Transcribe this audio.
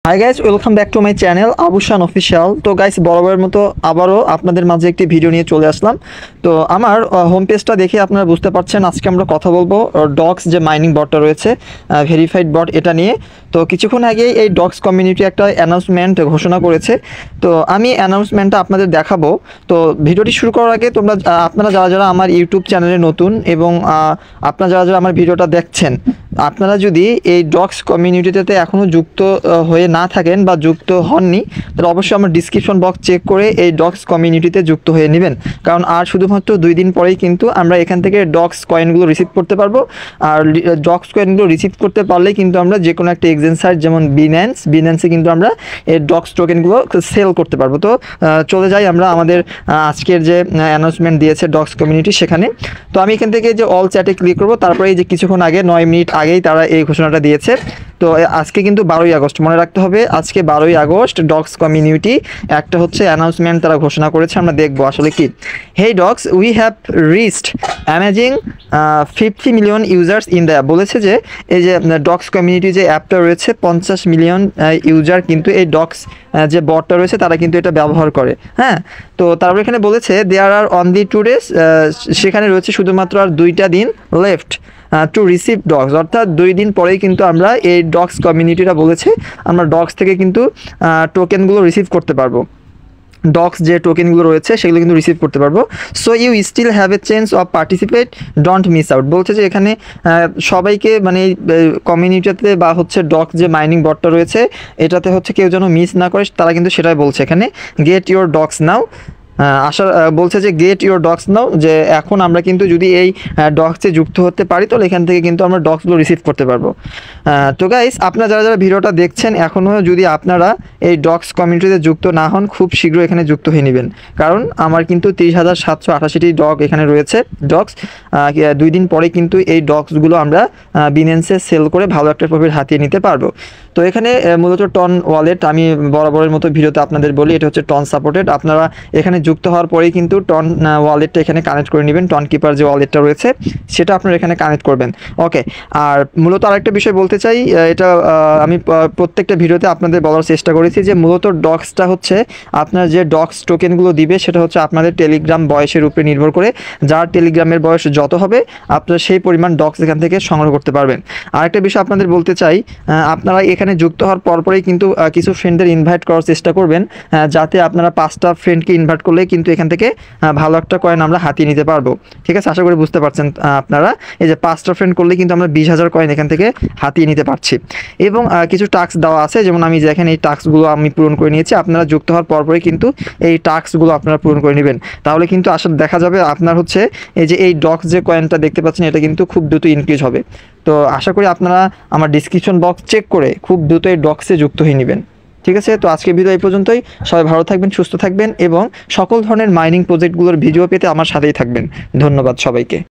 High guys, welcome back to my channel Abushan official. তো guys, বরাবরের মতো আবারও আপনাদের মাঝে একটি ভিডিও নিয়ে চলে আসলাম। তো আমার হোম পেজটা দেখে আপনারা বুঝতে পারছেন আজকে আমরা কথা বলবো ডক্স যে মাইনিং বটটা রয়েছে, ভেরিফাইড বট, এটা নিয়ে। তো কিছুক্ষণ আগেই এই ডক্স কমিউনিটি একটা অ্যানাউন্সমেন্ট ঘোষণা করেছে। তো আমি অ্যানাউন্সমেন্টটা আপনাদের দেখাবো। তো ভিডিওটি শুরু করার আগে আপনারা যারা যারা আমার ইউটিউব চ্যানেলে নতুন এবং আপনারা যারা যারা আমার ভিডিওটা দেখছেন, আপনারা যদি এই ডক্স কমিউনিটিতে এখনও যুক্ত হয়ে না থাকেন বা যুক্ত হননি, তাহলে অবশ্যই আমার ডিসক্রিপশন বক্স চেক করে এই ডক্স কমিউনিটিতে যুক্ত হয়ে নেবেন। কারণ আর শুধুমাত্র 2 দিন পরেই কিন্তু আমরা এখান থেকে ডক্স কয়েনগুলো রিসিভ করতে পারবো। আর ডক্স কয়েনগুলো রিসিভ করতে পারলেই কিন্তু আমরা যে কোনো একটা এক্সচেঞ্জ সাইট যেমন বিন্যান্সে কিন্তু আমরা এই ডক্স টোকেনগুলো সেল করতে পারবো। তো চলে যাই আমরা আমাদের আজকের যে অ্যানাউন্সমেন্ট দিয়েছে ডক্স কমিউনিটি সেখানে। তো আমি এখান থেকে যে অল চ্যাটে ক্লিক করবো, তারপরে এই যে কিছুক্ষণ আগে 9 মিনিট আগেই তারা এই ঘোষণাটা দিয়েছে। তো আজকে কিন্তু 12ই আগস্ট, মনে রাখতে হবে, আজকে 12ই আগস্ট ডক্স কমিউনিটি একটা হচ্ছে অ্যানাউন্সমেন্ট তারা ঘোষণা করেছে। আমরা দেখবো আসলে কি। Hey docs, we have reached amazing 50 million users in the, বলেছে যে এই যে ডক্স কমিউনিটি যে অ্যাপটা রয়েছে 50 মিলিয়ন ইউজার কিন্তু এই ডক্স যে বটটা রয়েছে তারা কিন্তু এটা ব্যবহার করে। হ্যাঁ, তো তারপর এখানে বলেছে দেয়ার আর অনলি 2 ডেজ, সেখানে রয়েছে শুধুমাত্র আর 2টা দিন লেফট টু রিসিভ ডক্স, অর্থাৎ 2 দিন পরেই কিন্তু আমরা এই ডক্স কমিউনিটিটা বলেছে আমরা ডক্স থেকে কিন্তু টোকেনগুলো রিসিভ করতে পারবো। ডক্স যে টোকেনগুলো রয়েছে সেগুলো কিন্তু রিসিভ করতে পারবো। So you still have a chance of participate, don't miss out. বলছে যে এখানে সবাইকে মানে এই কমিউনিটিতে বা হচ্ছে ডক্স যে মাইনিং বটটা রয়েছে এটাতে হচ্ছে কেউ যেন মিস না করে, তারা কিন্তু সেটাই বলছে এখানে। গেট ইউর ডক্স নাও, বলছে যে গেট ইউর ডক্স নাও, যে এখন আমরা কিন্তু যদি এই ডক্সে যুক্ত হতে পারি তাহলে এখান থেকে কিন্তু আমরা ডক্সগুলো রিসিভ করতে পারবো। তো গাইস, আপনারা যারা যারা ভিডিওটা দেখছেন এখনও যদি আপনারা এই ডক্স কমিউনিটিতে যুক্ত না হন, খুব শীঘ্র এখানে যুক্ত হয়ে নেবেন। কারণ আমার কিন্তু 30,788টি ডগ এখানে রয়েছে ডক্স। 2 দিন পরে কিন্তু এই ডক্সগুলো আমরা বিনেন্সে সেল করে ভালো একটা প্রফিট হাতিয়ে নিতে পারবো। তো এখানে মূলত টন ওয়ালেট, আমি বরাবরের মতো ভিডিওতে আপনাদের বলি এটা হচ্ছে টন সাপোর্টেড। আপনারা এখানে যুক্ত হওয়ার পরেই কিন্তু টন ওয়ালেটটা এখানে কানেক্ট করে নেবেন। টন কিপার যে ওয়ালেটটা রয়েছে সেটা আপনারা এখানে কানেক্ট করবেন। ওকে, আর মূলত আরেকটা বিষয় বলতে চাই, এটা আমি প্রত্যেকটা ভিডিওতে আপনাদের বলার চেষ্টা করেছি যে মূলত ডক্সটা হচ্ছে আপনার যে ডক্স টোকেনগুলো দিবে সেটা হচ্ছে আপনাদের টেলিগ্রাম বয়সের উপরে নির্ভর করে। যার টেলিগ্রামের বয়স যত হবে আপনারা সেই পরিমাণ ডক্স এখান থেকে সংগ্রহ করতে পারবেন। আরেকটা বিষয় আপনাদের বলতে চাই, আপনারা এখানে যুক্ত হওয়ার পরপরেই কিন্তু কিছু ফ্রেন্ডদের ইনভাইট করার চেষ্টা করবেন, যাতে আপনারা 5টা ফ্রেন্ডকে ইনভাইট করলে কিন্তু এখান থেকে ভালো একটা কয়েন আমরা হাতিয়ে নিতে পারবো। ঠিক আছে, আশা করি বুঝতে পারছেন আপনারা। এই যে 5টা ফ্রেন্ড করলে কিন্তু আমরা 20,000 কয়েন এখান থেকে হাতিয়ে নিতে পারছি। এবং কিছু টাস্ক দেওয়া আছে, যেমন আমি দেখেন এই টাস্কগুলো আমি পূরণ করে নিয়েছি। আপনারা যুক্ত হওয়ার পরপরই কিন্তু এই টাস্কগুলো আপনারা পূরণ করে নেবেন, তাহলে কিন্তু আসলে দেখা যাবে আপনার হচ্ছে এই যে এই ডক্স যে কয়েনটা দেখতে পাচ্ছেন এটা কিন্তু খুব দ্রুত ইনক্রিজ হবে। তো আশা করি আপনারা আমার ডিসক্রিপশন বক্স চেক করে খুব দ্রুত এই ডক্সে যুক্ত হয়ে নেবেন। ঠিক আছে, তো আজকের ভিডিও এই পর্যন্তই। সবাই ভালো থাকবেন, সুস্থ থাকবেন এবং সকল ধরনের মাইনিং প্রজেক্টগুলোর ভিডিও পেতে আমার সাথেই থাকবেন। ধন্যবাদ সবাইকে।